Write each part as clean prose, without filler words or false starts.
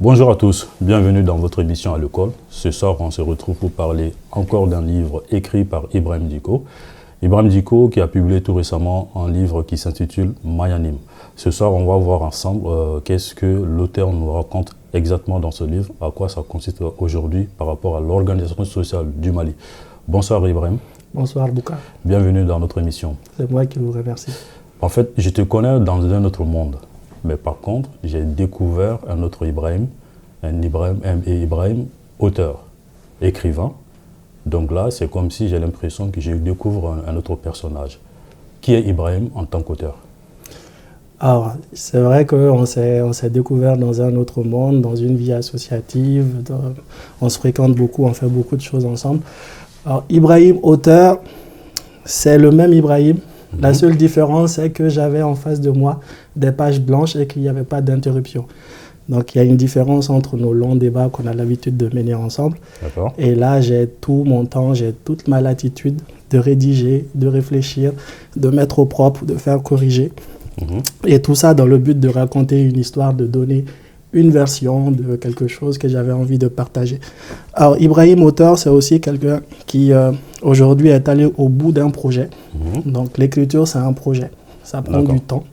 Bonjour à tous, bienvenue dans votre émission à l'école. Ce soir, on se retrouve pour parler encore d'un livre écrit par Ibrahim Dicko. Ibrahim Dicko qui a publié tout récemment un livre qui s'intitule Mayanim. Ce soir, on va voir ensemble qu'est-ce que l'auteur nous raconte exactement dans ce livre, à quoi ça consiste aujourd'hui par rapport à l'organisation sociale du Mali. Bonsoir Ibrahim. Bonsoir Bouka. Bienvenue dans notre émission. C'est moi qui vous remercie. En fait, je te connais dans un autre monde. Mais par contre, j'ai découvert un autre Ibrahim, Ibrahim, auteur, écrivain. Donc là, c'est comme si j'ai l'impression que je découvre un autre personnage. Qui est Ibrahim en tant qu'auteur? Alors, c'est vrai qu'on s'est découvert dans un autre monde, dans une vie associative, on se fréquente beaucoup, on fait beaucoup de choses ensemble. Alors, Ibrahim, auteur, c'est le même Ibrahim. La seule différence, c'est que j'avais en face de moi des pages blanches et qu'il n'y avait pas d'interruption. Donc, il y a une différence entre nos longs débats qu'on a l'habitude de mener ensemble. Et là, j'ai tout mon temps, j'ai toute ma latitude de rédiger, de réfléchir, de mettre au propre, de faire corriger. Et tout ça dans le but de raconter une histoire, de donner une version de quelque chose que j'avais envie de partager. Alors, Ibrahim, auteur, c'est aussi quelqu'un qui, aujourd'hui, est allé au bout d'un projet. Donc, l'écriture, c'est un projet. Ça prend du temps.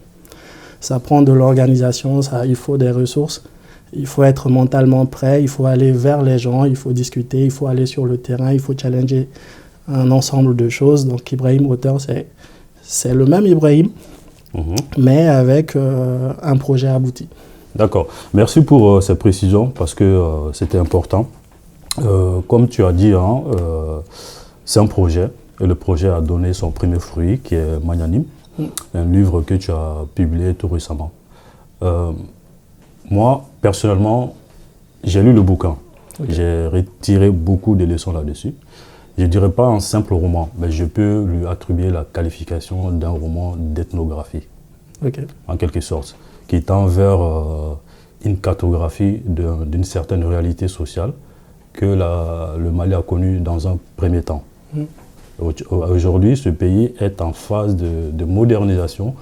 Ça prend de l'organisation. Il faut des ressources. Il faut être mentalement prêt. Il faut aller vers les gens. Il faut discuter. Il faut aller sur le terrain. Il faut challenger un ensemble de choses. Donc, Ibrahim, auteur, c'est le même Ibrahim, mais avec un projet abouti. D'accord. Merci pour ces précisions parce que c'était important. Comme tu as dit, c'est un projet et le projet a donné son premier fruit qui est Mayanim, un livre que tu as publié tout récemment. Moi, personnellement, j'ai lu le bouquin. J'ai retiré beaucoup de leçons là-dessus. Je ne dirais pas un simple roman, mais je peux lui attribuer la qualification d'un roman d'ethnographie, en quelque sorte, qui tend vers une cartographie d'une certaine réalité sociale que le Mali a connue dans un premier temps. Aujourd'hui, ce pays est en phase de modernisation,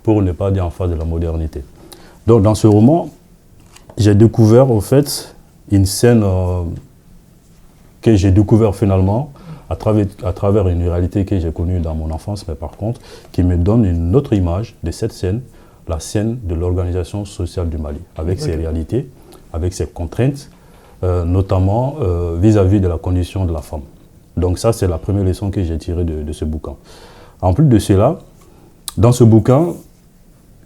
pour ne pas dire en phase de la modernité. Donc dans ce roman, j'ai découvert au fait une scène que j'ai découvert finalement à travers une réalité que j'ai connue dans mon enfance, mais par contre, qui me donne une autre image de cette scène, la scène de l'organisation sociale du Mali, avec ses réalités, avec ses contraintes, notamment vis-à-vis de la condition de la femme. Donc ça, c'est la première leçon que j'ai tirée de ce bouquin. En plus de cela, dans ce bouquin,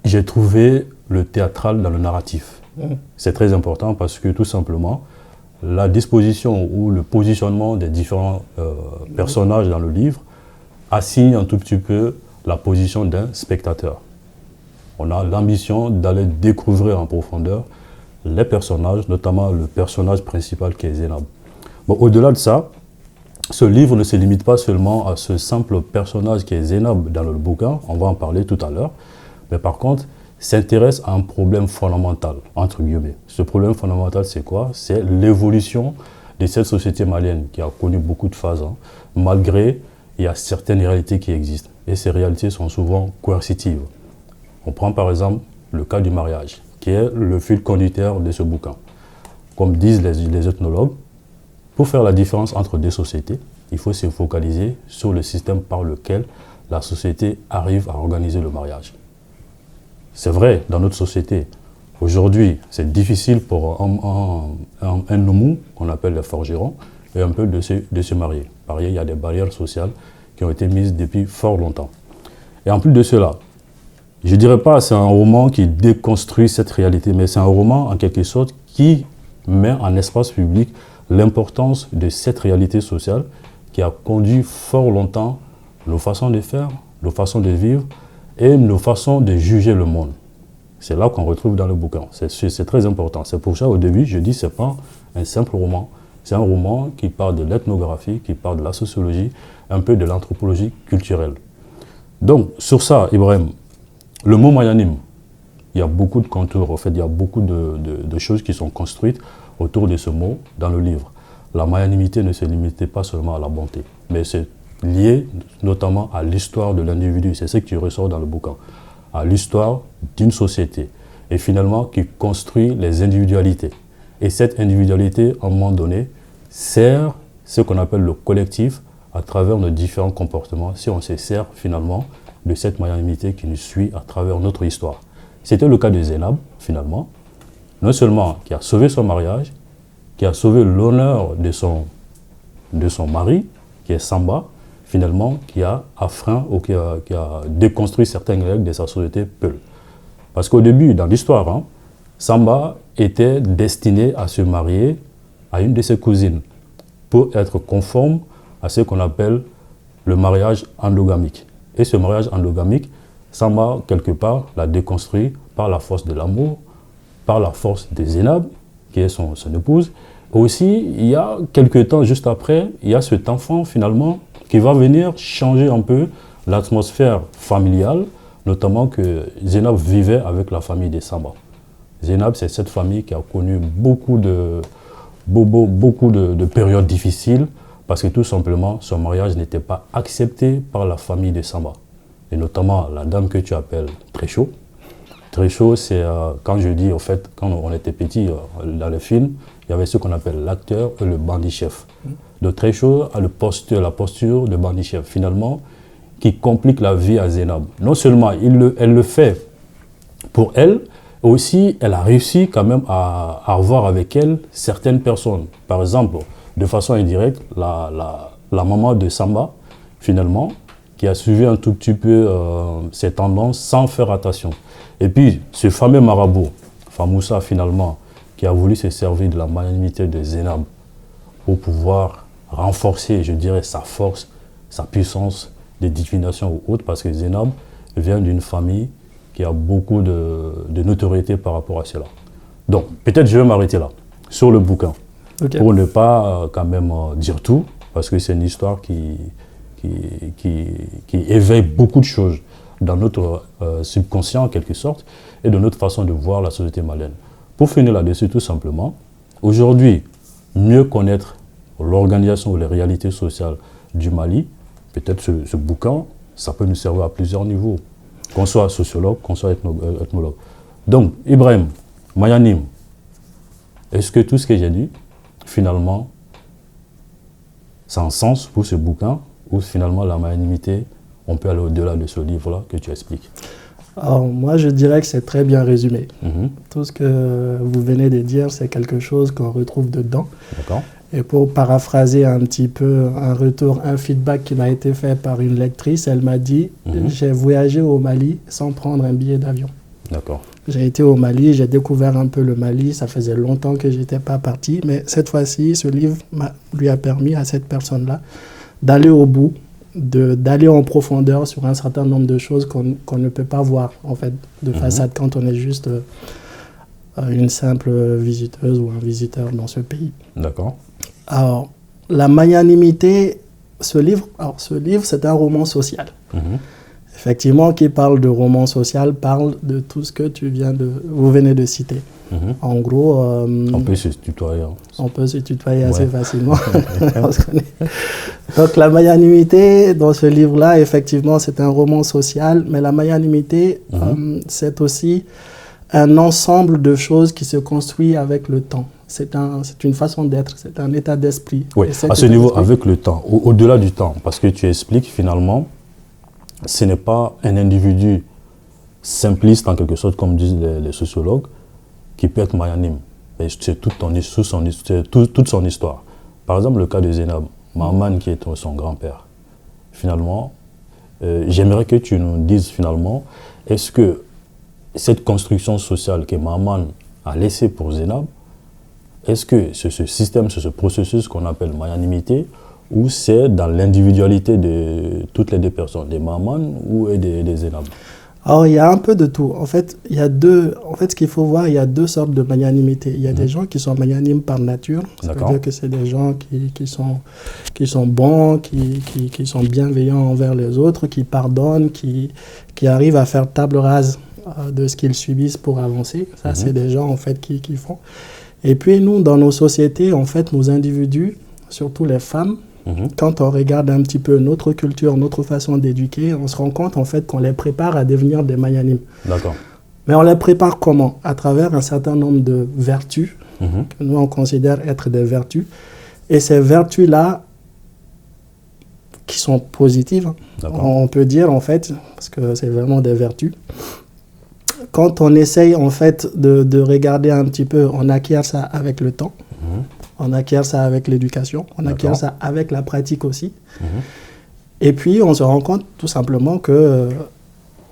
j'ai trouvé le théâtral dans le narratif. C'est très important parce que tout simplement, la disposition ou le positionnement des différents personnages dans le livre assigne un tout petit peu la position d'un spectateur. On a l'ambition d'aller découvrir en profondeur les personnages, notamment le personnage principal qui est Zénab. Bon, au-delà de ça, ce livre ne se limite pas seulement à ce simple personnage qui est Zénab dans le bouquin, on va en parler tout à l'heure, mais par contre, s'intéresse à un problème fondamental, entre guillemets. Ce problème fondamental, c'est quoi? C'est l'évolution de cette société malienne qui a connu beaucoup de phases, malgré il y a certaines réalités qui existent. Et ces réalités sont souvent coercitives. On prend par exemple le cas du mariage, qui est le fil conducteur de ce bouquin. Comme disent les ethnologues, pour faire la différence entre deux sociétés, il faut se focaliser sur le système par lequel la société arrive à organiser le mariage. C'est vrai, dans notre société, aujourd'hui, c'est difficile pour un noumou, qu'on appelle le forgeron, et un peu de se marier. Par ailleurs, il y a des barrières sociales qui ont été mises depuis fort longtemps. Et en plus de cela, je ne dirais pas que c'est un roman qui déconstruit cette réalité, mais c'est un roman en quelque sorte qui met en espace public l'importance de cette réalité sociale qui a conduit fort longtemps nos façons de faire, nos façons de vivre et nos façons de juger le monde. C'est là qu'on retrouve dans le bouquin. C'est très important. C'est pour ça, au début, je dis que ce n'est pas un simple roman. C'est un roman qui parle de l'ethnographie, qui parle de la sociologie, un peu de l'anthropologie culturelle. Donc, sur ça, Ibrahim, le mot Mayanim, il y a beaucoup de contours, en fait, il y a beaucoup de choses qui sont construites autour de ce mot dans le livre. La mayanimité ne se limitait pas seulement à la bonté, mais c'est lié notamment à l'histoire de l'individu. C'est ce qui ressort dans le bouquin. À l'histoire d'une société et finalement qui construit les individualités. Et cette individualité, à un moment donné, sert ce qu'on appelle le collectif à travers nos différents comportements, si on se sert finalement de cette magnanimité qui nous suit à travers notre histoire. C'était le cas de Zainab, finalement, non seulement qui a sauvé son mariage, qui a sauvé l'honneur de son mari, qui est Samba, finalement, qui a affreint ou qui a déconstruit certaines règles de sa société Peul. Parce qu'au début, dans l'histoire, Samba était destiné à se marier à une de ses cousines pour être conforme à ce qu'on appelle le mariage endogamique. Et ce mariage endogamique, Samba, quelque part, l'a déconstruit par la force de l'amour, par la force de Zainab, qui est son épouse. Aussi, il y a quelques temps, juste après, il y a cet enfant, finalement, qui va venir changer un peu l'atmosphère familiale, notamment que Zainab vivait avec la famille de Samba. Zainab, c'est cette famille qui a connu beaucoup de périodes difficiles, parce que tout simplement, son mariage n'était pas accepté par la famille de Samba. Et notamment la dame que tu appelles Trécho. Trécho, c'est quand je dis, au fait, quand on était petit dans le film, il y avait ce qu'on appelle l'acteur et le bandit-chef. Donc Trécho a la posture de bandit-chef, finalement, qui complique la vie à Zainab. Non seulement elle le fait pour elle, aussi elle a réussi quand même à avoir avec elle certaines personnes. Par exemple, de façon indirecte, la maman de Samba, finalement, qui a suivi un tout petit peu ses tendances sans faire attention. Et puis, ce fameux marabout, Famoussa, finalement, qui a voulu se servir de la magnanimité de Zainab pour pouvoir renforcer, je dirais, sa force, sa puissance de divination ou autre, parce que Zainab vient d'une famille qui a beaucoup de notoriété par rapport à cela. Donc, peut-être je vais m'arrêter là, sur le bouquin, pour ne pas quand même dire tout, parce que c'est une histoire qui éveille beaucoup de choses dans notre subconscient en quelque sorte et de notre façon de voir la société malienne. Pour finir là-dessus tout simplement, aujourd'hui, mieux connaître l'organisation ou les réalités sociales du Mali, peut-être ce bouquin, ça peut nous servir à plusieurs niveaux, qu'on soit sociologue, qu'on soit ethnologue. Donc, Ibrahim, Mayanim, est-ce que tout ce que j'ai dit, finalement, ça a un sens pour ce bouquin, ou finalement la magnanimité, on peut aller au-delà de ce livre-là que tu expliques? Alors, moi, je dirais que c'est très bien résumé. Tout ce que vous venez de dire, c'est quelque chose qu'on retrouve dedans. D'accord. Et pour paraphraser un petit peu un feedback qui m'a été fait par une lectrice, elle m'a dit j'ai voyagé au Mali sans prendre un billet d'avion. D'accord. J'ai été au Mali, j'ai découvert un peu le Mali, ça faisait longtemps que je n'étais pas parti, mais cette fois-ci, ce livre lui a permis à cette personne-là d'aller au bout, d'aller en profondeur sur un certain nombre de choses qu'on ne peut pas voir en fait de façade quand on est juste une simple visiteuse ou un visiteur dans ce pays. D'accord. Alors, la magnanimité, ce livre, c'est un roman social. Effectivement, qui parle de roman social, parle de tout ce que vous venez de citer. En gros... on peut se tutoyer. On peut se tutoyer assez facilement. On se connaît. Donc la magnanimité, dans ce livre-là, effectivement, c'est un roman social, mais la magnanimité, c'est aussi un ensemble de choses qui se construit avec le temps. C'est une façon d'être, c'est un état d'esprit. Oui, à ce niveau, avec le temps, au-delà du temps, parce que tu expliques finalement, ce n'est pas un individu simpliste en quelque sorte, comme disent les sociologues, qui peut être magnanime. C'est toute son histoire. Par exemple, le cas de Zainab, Mahaman qui est son grand-père. Finalement, j'aimerais que tu nous dises finalement, est-ce que cette construction sociale que Mahaman a laissée pour Zainab, est-ce que c'est ce système, c'est ce processus qu'on appelle magnanimité, ou c'est dans l'individualité de toutes les deux personnes, des Mahaman ou des Zainab? Alors, il y a un peu de tout. En fait, ce qu'il faut voir, il y a deux sortes de magnanimité. Il y a des gens qui sont magnanimes par nature. Ça veut dire que c'est des gens qui sont bons, qui sont bienveillants envers les autres, qui pardonnent, qui arrivent à faire table rase de ce qu'ils subissent pour avancer. Ça, c'est des gens, en fait, qui font. Et puis, nous, dans nos sociétés, en fait, nos individus, surtout les femmes, quand on regarde un petit peu notre culture, notre façon d'éduquer, on se rend compte en fait qu'on les prépare à devenir des magnanimes. D'accord. Mais on les prépare comment? À travers un certain nombre de vertus que nous on considère être des vertus. Et ces vertus-là, qui sont positives, on peut dire en fait, parce que c'est vraiment des vertus. Quand on essaye en fait de regarder un petit peu, on acquiert ça avec le temps, on acquiert ça avec l'éducation, on acquiert ça avec la pratique aussi. Et puis on se rend compte tout simplement que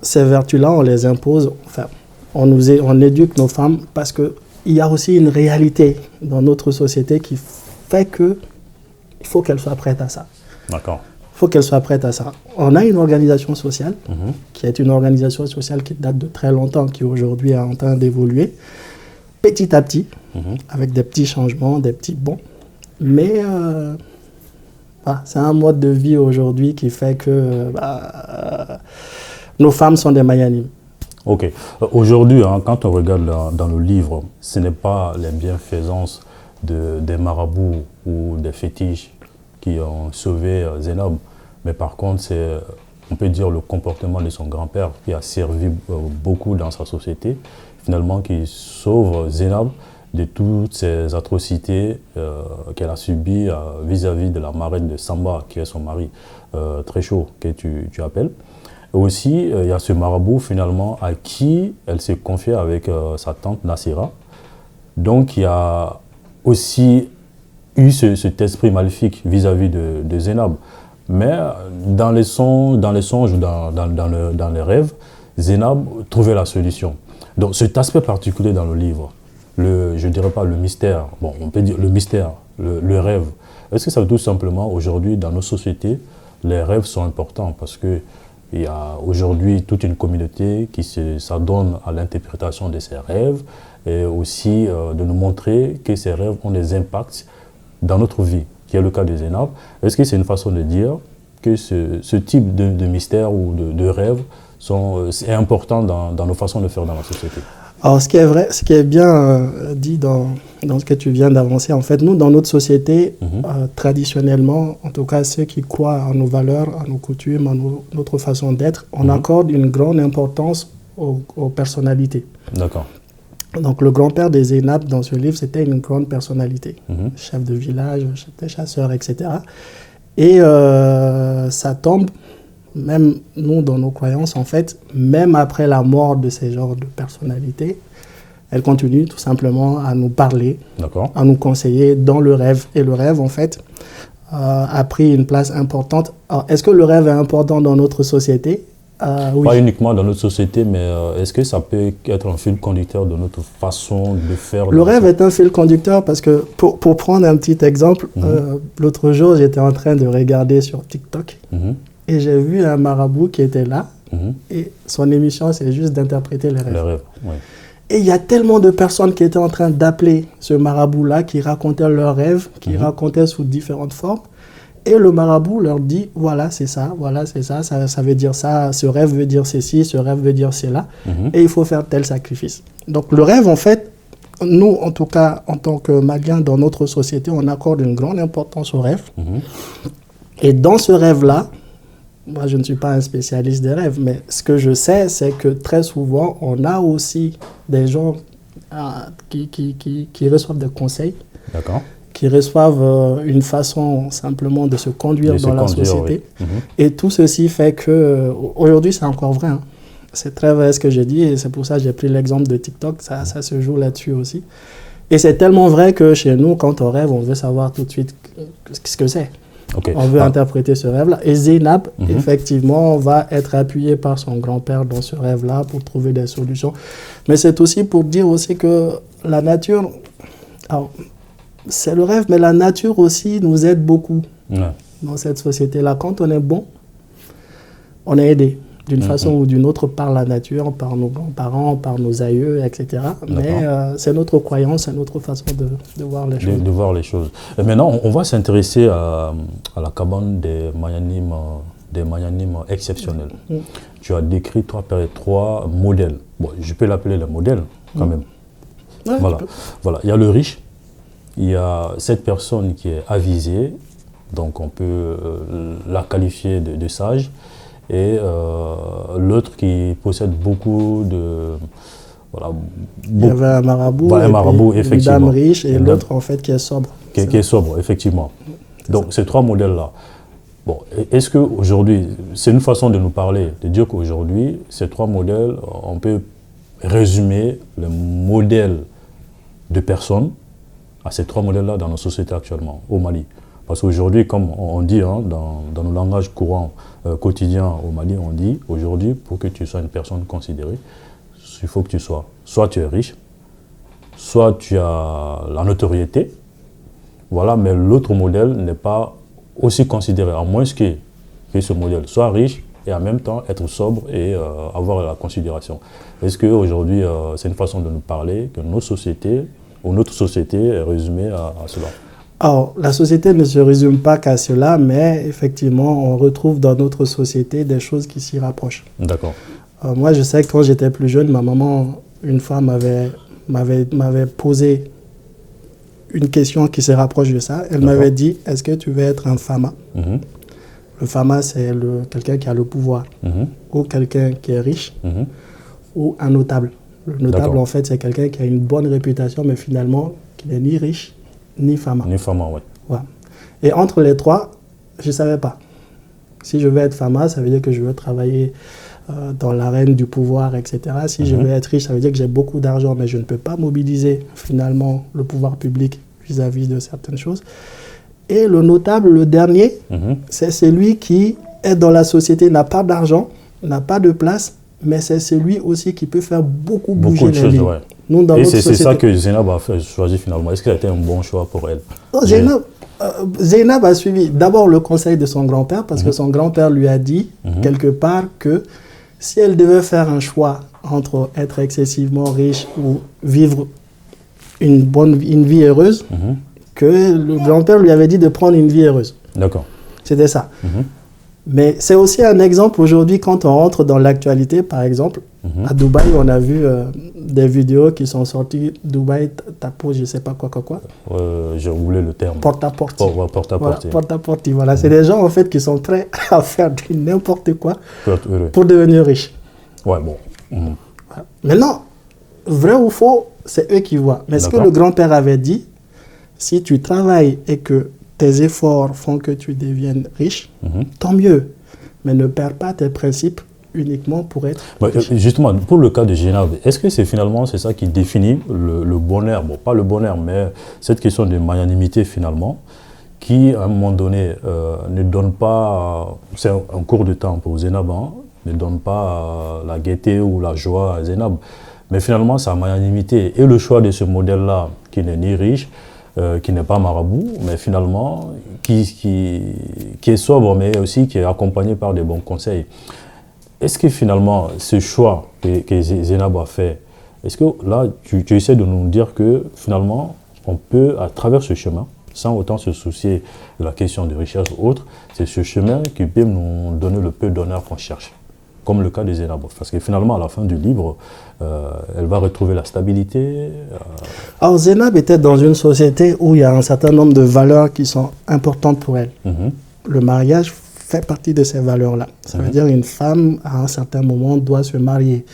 ces vertus-là, on les impose, enfin, on éduque nos femmes parce qu'il y a aussi une réalité dans notre société qui fait qu'il faut qu'elles soient prêtes à ça. D'accord. Il faut qu'elles soient prêtes à ça. On a une organisation sociale, qui est une organisation sociale qui date de très longtemps, qui aujourd'hui est en train d'évoluer, petit à petit, avec des petits changements, des petits bons. Mais c'est un mode de vie aujourd'hui qui fait que nos femmes sont des mayanimes. Ok. Aujourd'hui, quand on regarde dans le livre, ce n'est pas les bienfaisances des marabouts ou des fétiches qui ont sauvé Zénab, mais par contre, c'est, on peut dire, le comportement de son grand-père qui a servi beaucoup dans sa société, finalement qui sauve Zénab de toutes ces atrocités qu'elle a subies vis-à-vis de la marraine de Samba, qui est son mari très chaud, que tu appelles. Et aussi, il y a ce marabout finalement à qui elle s'est confiée avec sa tante Nassira. Donc, il y a aussi eu cet esprit maléfique vis-à-vis de Zénab. Mais dans les songes, dans les rêves, Zénab trouvait la solution. Donc cet aspect particulier dans le livre, je ne dirais pas le mystère, bon, on peut dire le mystère, le rêve, est-ce que ça veut tout simplement, aujourd'hui, dans nos sociétés, les rêves sont importants parce qu'il y a aujourd'hui toute une communauté qui s'adonne à l'interprétation de ces rêves et aussi de nous montrer que ces rêves ont des impacts dans notre vie, qui est le cas de Zénab. Est-ce que c'est une façon de dire que ce type de mystère ou de rêve est important dans nos façons de faire dans la société? Alors, ce qui est vrai, ce qui est bien dit dans ce que tu viens d'avancer, en fait, nous, dans notre société, traditionnellement, en tout cas, ceux qui croient en nos valeurs, à nos coutumes, à notre façon d'être, on accorde une grande importance aux personnalités. D'accord. Donc, le grand-père des Zénab, dans ce livre, c'était une grande personnalité. Chef de village, chasseur, etc. Et ça tombe, même nous, dans nos croyances, en fait, même après la mort de ces genres de personnalités, elle continue tout simplement à nous parler, à nous conseiller dans le rêve. Et le rêve, en fait, a pris une place importante. Alors, est-ce que le rêve est important dans notre société ? Oui. Pas uniquement dans notre société, mais est-ce que ça peut être un fil conducteur de notre façon de faire? Le rêve est un fil conducteur parce que, pour prendre un petit exemple, l'autre jour, j'étais en train de regarder sur TikTok et j'ai vu un marabout qui était là et son émission, c'est juste d'interpréter les rêves. Les rêves, oui. Et il y a tellement de personnes qui étaient en train d'appeler ce marabout-là, qui racontaient leurs rêves, qui racontaient sous différentes formes. Et le marabout leur dit, voilà, c'est ça, ça veut dire ça, ce rêve veut dire ceci, ce rêve veut dire cela, et il faut faire tel sacrifice. Donc le rêve, en fait, nous, en tout cas, en tant que Maliens, dans notre société, on accorde une grande importance au rêve. Et dans ce rêve-là, moi, je ne suis pas un spécialiste des rêves, mais ce que je sais, c'est que très souvent, on a aussi des gens qui reçoivent des conseils. D'accord. Qui reçoivent une façon simplement de se conduire dans la société. Oui. Et tout ceci fait que, aujourd'hui c'est encore vrai, hein. C'est très vrai ce que j'ai dit et c'est pour ça que j'ai pris l'exemple de TikTok, ça se joue là-dessus aussi. Et c'est tellement vrai que chez nous, quand on rêve, on veut savoir tout de suite ce que c'est. Okay. On veut interpréter ce rêve-là. Et Zénab, effectivement, va être appuyé par son grand-père dans ce rêve-là pour trouver des solutions. Mais c'est aussi pour dire aussi que la nature... Alors, c'est le rêve, mais la nature aussi nous aide beaucoup dans cette société-là. Quand on est bon, on est aidé d'une façon ou d'une autre par la nature, par nos grands-parents, par nos aïeux, etc. Mais c'est notre croyance, c'est notre façon de voir les choses. De voir les choses. Et maintenant, on va s'intéresser à la cabane des Mayanimes exceptionnels. Tu as décrit trois modèles. Bon, je peux l'appeler le modèle quand même. Ouais, voilà. Il y a le riche. Il y a cette personne qui est avisée, donc on peut la qualifier de sage, et l'autre qui possède beaucoup voilà, Il y avait un marabout, et puis une dame riche et l'autre en fait qui est sobre. Qui est sobre, effectivement. Donc ces trois modèles-là. Bon, est-ce qu'aujourd'hui, c'est une façon de nous parler, de dire qu'aujourd'hui, ces trois modèles, on peut résumer le modèle de personnes à ces trois modèles-là dans nos sociétés actuellement, au Mali. Parce qu'aujourd'hui, comme on dit dans nos langages courants quotidiens au Mali, on dit aujourd'hui, pour que tu sois une personne considérée, il faut que tu sois, soit tu es riche, soit tu as la notoriété, voilà, mais l'autre modèle n'est pas aussi considéré, à moins que ce modèle soit riche et en même temps être sobre et avoir la considération. Est-ce qu'aujourd'hui, c'est une façon de nous parler que nos sociétés, ou notre société est résumée à cela? Alors, la société ne se résume pas qu'à cela, mais effectivement, on retrouve dans notre société des choses qui s'y rapprochent. D'accord. Moi, je sais que quand j'étais plus jeune, ma maman, une fois, m'avait posé une question qui se rapproche de ça. Elle m'avait dit, est-ce que tu veux être un fama? Le fama, c'est quelqu'un qui a le pouvoir, ou quelqu'un qui est riche, ou un notable. Le notable, en fait, c'est quelqu'un qui a une bonne réputation, mais finalement, qui n'est ni riche, ni fama. Ni fama, oui. Voilà. Et entre les trois, je ne savais pas. Si je veux être fama, ça veut dire que je veux travailler dans l'arène du pouvoir, etc. Si je veux être riche, ça veut dire que j'ai beaucoup d'argent, mais je ne peux pas mobiliser finalement le pouvoir public vis-à-vis de certaines choses. Et le notable, le dernier, c'est celui qui est dans la société, n'a pas d'argent, n'a pas de place, mais c'est celui aussi qui peut faire beaucoup bouger les lignes. Ouais. Nous, dans et notre c'est ça que Zainab a choisi finalement. Est-ce que ça a été un bon choix pour elle? Zainab a suivi d'abord le conseil de son grand-père, parce que son grand-père lui a dit quelque part que si elle devait faire un choix entre être excessivement riche ou vivre une vie heureuse, que le grand-père lui avait dit de prendre une vie heureuse. D'accord. C'était ça. Mais c'est aussi un exemple aujourd'hui quand on rentre dans l'actualité, par exemple, à Dubaï, on a vu des vidéos qui sont sorties, Dubaï, tapo, je ne sais pas quoi. J'ai oublié le terme. Porte-à-porte. Porte-à-porte. Porte-à-porte, voilà. C'est des gens en fait qui sont prêts à faire n'importe quoi pour devenir riches. Ouais, bon. Voilà. Maintenant, vrai ou faux, c'est eux qui voient. Mais ce que le grand-père avait dit, si tu travailles et que tes efforts font que tu deviennes riche, tant mieux. Mais ne perds pas tes principes uniquement pour être riche. Justement, pour le cas de Zainab, est-ce que c'est finalement ça qui définit le bonheur? Bon, pas le bonheur, mais cette question de magnanimité finalement, qui à un moment donné ne donne pas, c'est un court de temps pour Zainab, ne donne pas la gaieté ou la joie à Zainab. Mais finalement, sa magnanimité et le choix de ce modèle-là, qui n'est ni riche, qui n'est pas marabout, mais finalement, qui est sobre, mais aussi qui est accompagné par des bons conseils. Est-ce que finalement, ce choix que Zainab a fait, est-ce que là, tu essaies de nous dire que finalement, on peut, à travers ce chemin, sans autant se soucier de la question de richesse ou autre, c'est ce chemin qui peut nous donner le peu d'honneur qu'on cherche, comme le cas de Zainab. Parce que finalement, à la fin du livre, elle va retrouver la stabilité. Alors, Zainab était dans une société où il y a un certain nombre de valeurs qui sont importantes pour elle. Le mariage fait partie de ces valeurs-là. Ça veut dire qu'une femme, à un certain moment, doit se marier.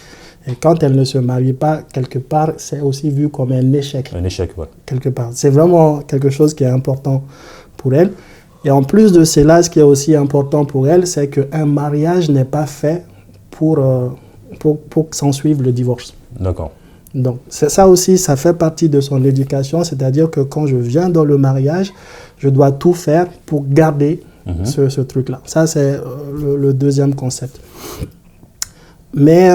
Et quand elle ne se marie pas, quelque part, c'est aussi vu comme un échec. Un échec, oui. Quelque part. C'est vraiment quelque chose qui est important pour elle. Et en plus de cela, ce qui est aussi important pour elle, c'est qu'un mariage n'est pas fait pour que s'en suive le divorce. D'accord. Donc, ça aussi, ça fait partie de son éducation, c'est-à-dire que quand je viens dans le mariage, je dois tout faire pour garder ce truc-là. Ça, c'est le deuxième concept. Mais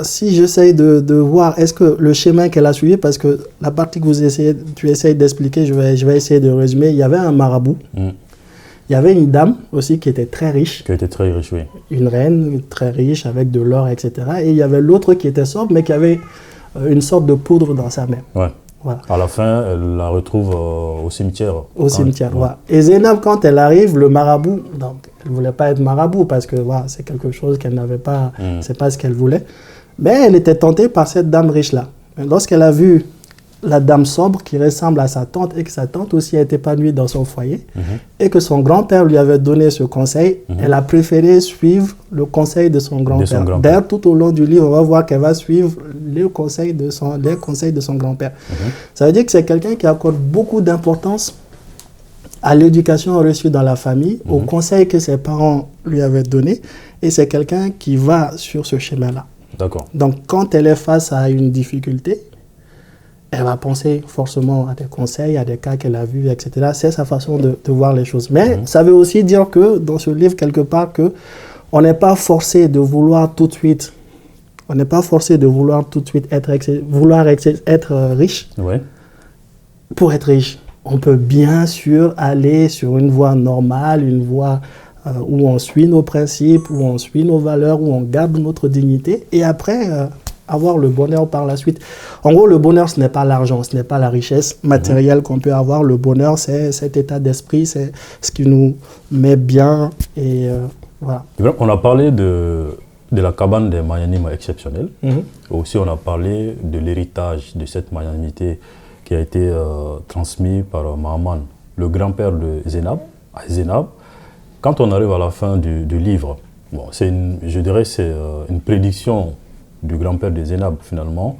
si j'essaye de voir, est-ce que le schéma qu'elle a suivi, parce que la partie que tu essayes d'expliquer, je vais essayer de résumer, il y avait un marabout. Il y avait une dame aussi qui était très riche. Qui était très riche, oui. Une reine très riche avec de l'or, etc. Et il y avait l'autre qui était sobre, mais qui avait une sorte de poudre dans sa main. Ouais. Voilà. À la fin, elle la retrouve au cimetière. Au cimetière, voilà. Et Zainab, quand elle arrive, le marabout, donc elle ne voulait pas être marabout parce que voilà, c'est quelque chose qu'elle n'avait pas, c'est pas ce qu'elle voulait. Mais elle était tentée par cette dame riche-là. Lorsqu'elle a vu la dame sobre qui ressemble à sa tante et que sa tante aussi est épanouie dans son foyer et que son grand-père lui avait donné ce conseil, elle a préféré suivre le conseil de son grand-père. D'ailleurs, tout au long du livre, on va voir qu'elle va suivre les conseils de son grand-père. Ça veut dire que c'est quelqu'un qui accorde beaucoup d'importance à l'éducation reçue dans la famille, aux conseils que ses parents lui avaient donnés, et c'est quelqu'un qui va sur ce schéma-là. D'accord. Donc, quand elle est face à une difficulté, elle va penser forcément à des conseils, à des cas qu'elle a vus, etc. C'est sa façon de voir les choses. Mais ça veut aussi dire que, dans ce livre, quelque part, que on n'est pas forcé de vouloir tout de suite, être riche pour être riche. On peut bien sûr aller sur une voie normale, une voie où on suit nos principes, où on suit nos valeurs, où on garde notre dignité, et après avoir le bonheur par la suite. En gros, le bonheur, ce n'est pas l'argent, ce n'est pas la richesse matérielle qu'on peut avoir. Le bonheur, c'est cet état d'esprit, c'est ce qui nous met bien, et voilà. On a parlé de la cabane des magnanimes exceptionnels. Aussi, on a parlé de l'héritage de cette magnanimité qui a été transmis par Mahaman, le grand-père de Zénab. Quand on arrive à la fin du livre, bon, je dirais que c'est une prédiction du grand-père de Zénab, finalement,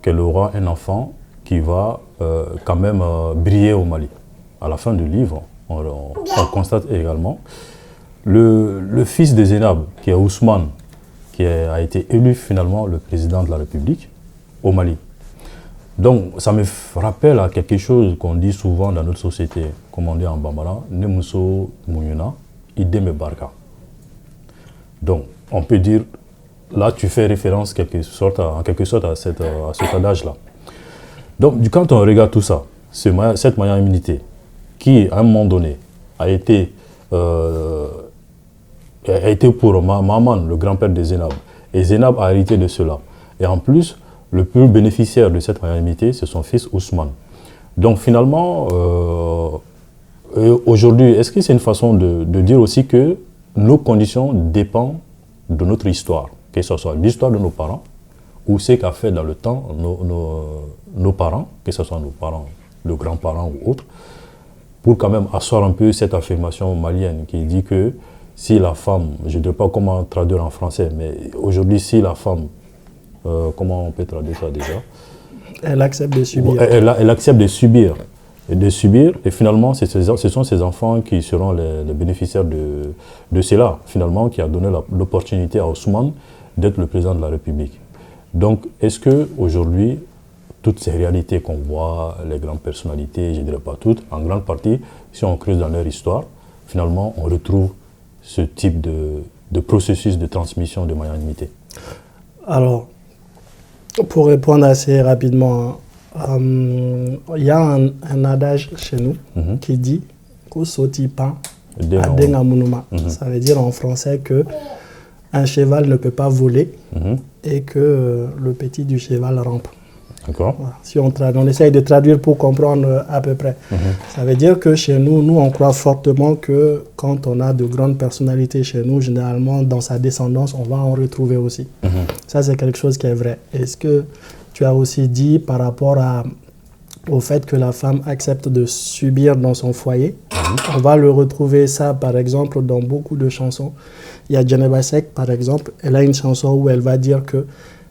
qu'elle aura un enfant qui va quand même briller au Mali. À la fin du livre, on constate également le fils de Zénab, qui est Ousmane, qui a été élu finalement le président de la République au Mali. Donc, ça me rappelle à quelque chose qu'on dit souvent dans notre société, comme on dit en Bambara, Nemuso Mouyouna, Ideme Barka. Donc, on peut dire, là, tu fais référence en quelque sorte à cet adage-là. Donc, quand on regarde tout ça, cette magnanimité, qui, à un moment donné, a été pour Mahaman, le grand-père de Zénab, et Zénab a hérité de cela. Et en plus, le plus bénéficiaire de cette magnanimité, c'est son fils Ousmane. Donc finalement, aujourd'hui, est-ce que c'est une façon de dire aussi que nos conditions dépendent de notre histoire, que ce soit l'histoire de nos parents, ou ce qu'a fait dans le temps nos parents, que ce soit nos parents, nos grands-parents ou autres, pour quand même asseoir un peu cette affirmation malienne qui dit que si la femme, je ne sais pas comment traduire en français, mais aujourd'hui, si la femme, comment on peut traduire ça déjà? Elle accepte de subir. Elle accepte de subir. Et finalement, ce sont ces enfants qui seront les bénéficiaires de cela, finalement, qui a donné l'opportunité à Ousmane d'être le président de la République. Donc, est-ce qu'aujourd'hui, toutes ces réalités qu'on voit, les grandes personnalités, je ne dirais pas toutes, en grande partie, si on creuse dans leur histoire, finalement, on retrouve ce type de processus de transmission de magnanimité? Alors, pour répondre assez rapidement, il y a un adage chez nous qui dit « Soti pan adenga munuma ». Ça veut dire en français que un cheval ne peut pas voler et que le petit du cheval rampe. D'accord. Voilà. Si on essaye de traduire pour comprendre à peu près. Ça veut dire que chez nous, on croit fortement que quand on a de grandes personnalités chez nous, généralement, dans sa descendance, on va en retrouver aussi. Ça, c'est quelque chose qui est vrai. Est-ce que tu as aussi dit par rapport au fait que la femme accepte de subir dans son foyer? On va le retrouver ça, par exemple, dans beaucoup de chansons. Il y a Djeneba Seck, par exemple. Elle a une chanson où elle va dire que,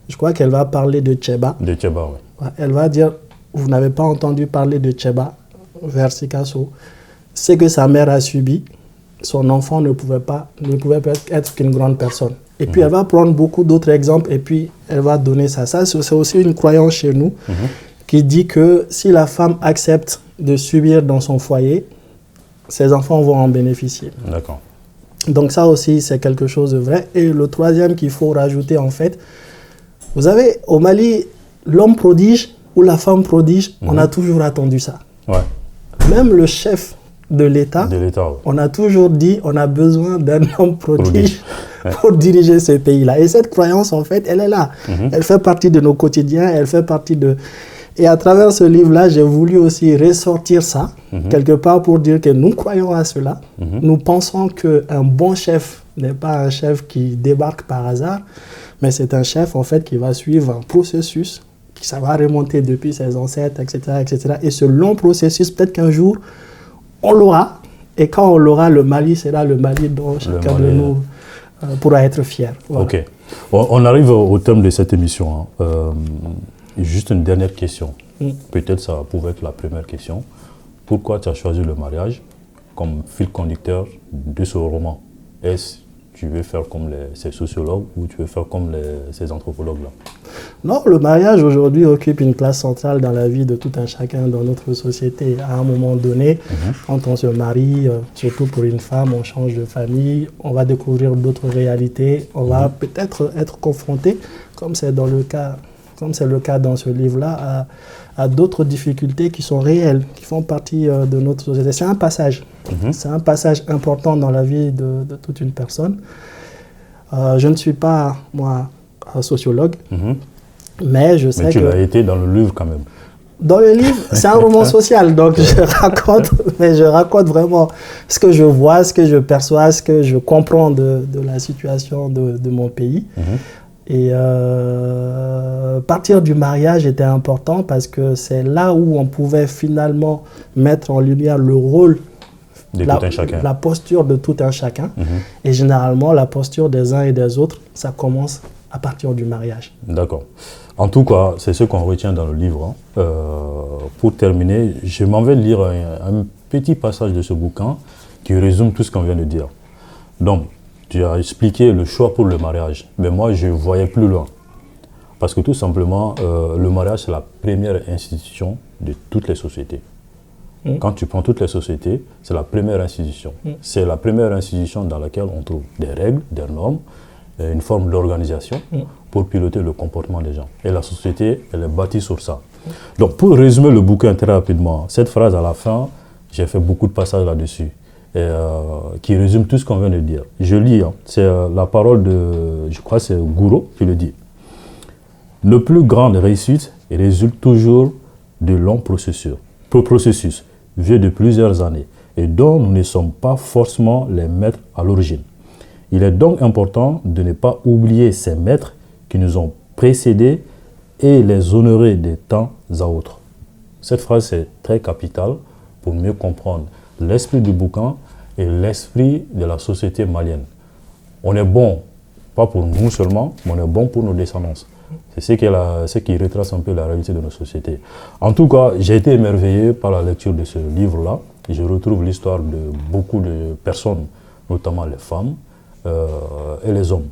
je crois qu'elle va parler de Tcheba. De Tcheba, oui. Elle va dire, vous n'avez pas entendu parler de Tcheba, vers Sikasso. Ce que sa mère a subi, son enfant ne pouvait pas être qu'une grande personne. Et puis elle va prendre beaucoup d'autres exemples et puis elle va donner ça. Ça, c'est aussi une croyance chez nous qui dit que si la femme accepte de subir dans son foyer, ses enfants vont en bénéficier. D'accord. Donc ça aussi, c'est quelque chose de vrai. Et le troisième qu'il faut rajouter, en fait, vous avez au Mali, l'homme prodige ou la femme prodige, on a toujours attendu ça. Ouais. Même le chef de l'État, on a toujours dit on a besoin d'un homme prodige pour diriger ce pays-là. Et cette croyance, en fait, elle est là. Elle fait partie de nos quotidiens, elle fait partie de... Et à travers ce livre-là, j'ai voulu aussi ressortir ça, quelque part pour dire que nous croyons à cela. Nous pensons qu'un bon chef n'est pas un chef qui débarque par hasard, mais c'est un chef, en fait, qui va suivre un processus ça va remonter depuis ses ancêtres, etc., etc. Et ce long processus, peut-être qu'un jour, on l'aura. Et quand on l'aura, le Mali sera le Mali dont chacun de nous pourra être fier. Voilà. Ok. On arrive au terme de cette émission. Juste une dernière question. Peut-être ça pouvait être la première question. Pourquoi tu as choisi le mariage comme fil conducteur de ce roman? Est-ce que tu veux faire comme ces sociologues ou tu veux faire comme ces anthropologues-là? Non, le mariage aujourd'hui occupe une place centrale dans la vie de tout un chacun dans notre société. À un moment donné, quand on se marie, surtout pour une femme, on change de famille, on va découvrir d'autres réalités, on va peut-être être confronté, comme c'est le cas dans ce livre-là, à d'autres difficultés qui sont réelles, qui font partie de notre société. C'est un passage. C'est un passage important dans la vie de toute une personne. Je ne suis pas, moi, sociologue, mais je sais que... Mais tu l'as été dans le livre quand même. Dans le livre, c'est un roman social, donc je raconte vraiment ce que je vois, ce que je perçois, ce que je comprends de la situation de mon pays. Et partir du mariage était important parce que c'est là où on pouvait finalement mettre en lumière le rôle, la posture de tout un chacun. Et généralement, la posture des uns et des autres, ça commence à partir du mariage. D'accord. En tout cas, c'est ce qu'on retient dans le livre. Pour terminer, je m'en vais lire un petit passage de ce bouquin qui résume tout ce qu'on vient de dire. Donc, tu as expliqué le choix pour le mariage, mais moi je voyais plus loin. Parce que tout simplement, le mariage c'est la première institution de toutes les sociétés. Quand tu prends toutes les sociétés, c'est la première institution. C'est la première institution dans laquelle on trouve des règles, des normes, une forme d'organisation pour piloter le comportement des gens. Et la société, elle est bâtie sur ça. Donc pour résumer le bouquin très rapidement, cette phrase à la fin, j'ai fait beaucoup de passages là-dessus. Qui résume tout ce qu'on vient de dire. Je lis, c'est la parole de, je crois que c'est Gouraud qui le dit. Nos plus grandes réussites résultent toujours de longs processus, vieux de plusieurs années, et dont nous ne sommes pas forcément les maîtres à l'origine. Il est donc important de ne pas oublier ces maîtres qui nous ont précédés et les honorer des temps à autres. Cette phrase est très capitale pour mieux comprendre l'esprit du bouquin et l'esprit de la société malienne. On est bon, pas pour nous seulement, mais on est bon pour nos descendants. C'est ce qui retrace un peu la réalité de nos sociétés. En tout cas, j'ai été émerveillé par la lecture de ce livre-là. Je retrouve l'histoire de beaucoup de personnes, notamment les femmes et les hommes.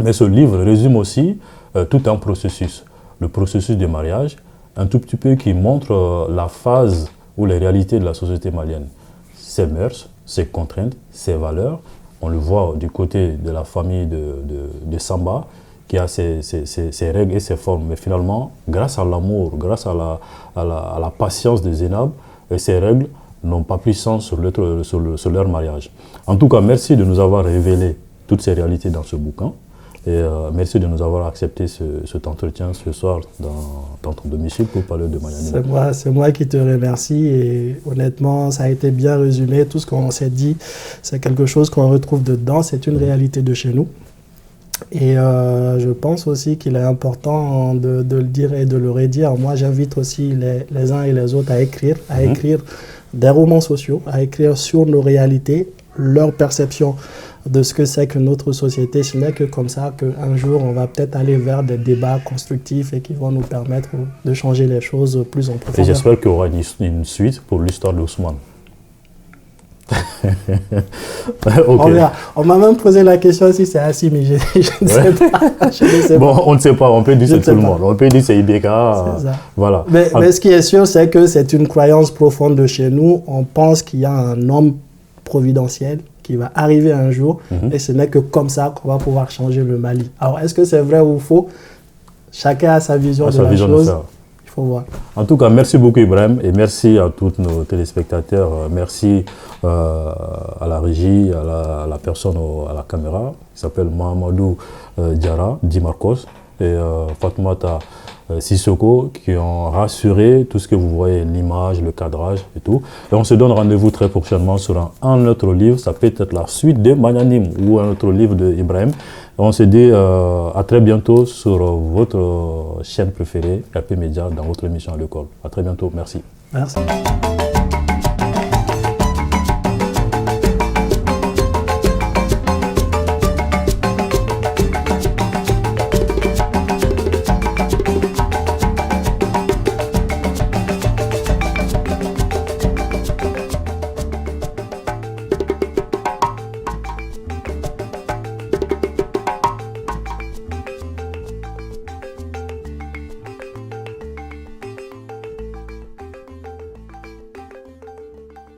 Mais ce livre résume aussi tout un processus. Le processus du mariage, un tout petit peu qui montre la phase ou les réalités de la société malienne. Ses mœurs, ses contraintes, ses valeurs. On le voit du côté de la famille de Samba, qui a ses règles et ses formes. Mais finalement, grâce à l'amour, grâce à la patience de Zénab, ces règles n'ont pas pris sens sur leur mariage. En tout cas, merci de nous avoir révélé toutes ces réalités dans ce bouquin. Et merci de nous avoir accepté cet entretien ce soir dans ton domicile pour parler de Magnanima. C'est moi qui te remercie et honnêtement, ça a été bien résumé. Tout ce qu'on s'est dit, c'est quelque chose qu'on retrouve dedans. C'est une réalité de chez nous. Et je pense aussi qu'il est important de le dire et de le redire. Moi, j'invite aussi les uns et les autres à écrire des romans sociaux, à écrire sur nos réalités, leur perception de ce que c'est que notre société. Ce n'est que comme ça qu'un jour, on va peut-être aller vers des débats constructifs et qui vont nous permettre de changer les choses plus en profondeur. Et j'espère qu'il y aura une suite pour l'histoire d'Ousmane. Okay. On m'a même posé la question si c'est assis, mais je ne sais pas. Je ne sais bon, pas. On ne sait pas, on peut dire c'est tout le monde. On peut dire c'est IBK. Voilà. Mais ce qui est sûr, c'est que c'est une croyance profonde de chez nous. On pense qu'il y a un homme providentiel qui va arriver un jour et ce n'est que comme ça qu'on va pouvoir changer le Mali. Alors, est-ce que c'est vrai ou faux? Chacun a sa vision de la chose. Il faut voir. En tout cas, merci beaucoup Ibrahim et merci à tous nos téléspectateurs. Merci à la régie, à la personne à la caméra qui s'appelle Mahamadou Diara, Di Marcos et Fatoumata Sissoko qui ont rassuré tout ce que vous voyez, l'image, le cadrage et tout. Et on se donne rendez-vous très prochainement sur un autre livre, ça peut être la suite de Magnanim ou un autre livre d'Ibrahim. On se dit à très bientôt sur votre chaîne préférée, RP Média, dans votre émission à l'école. À très bientôt, merci. Merci.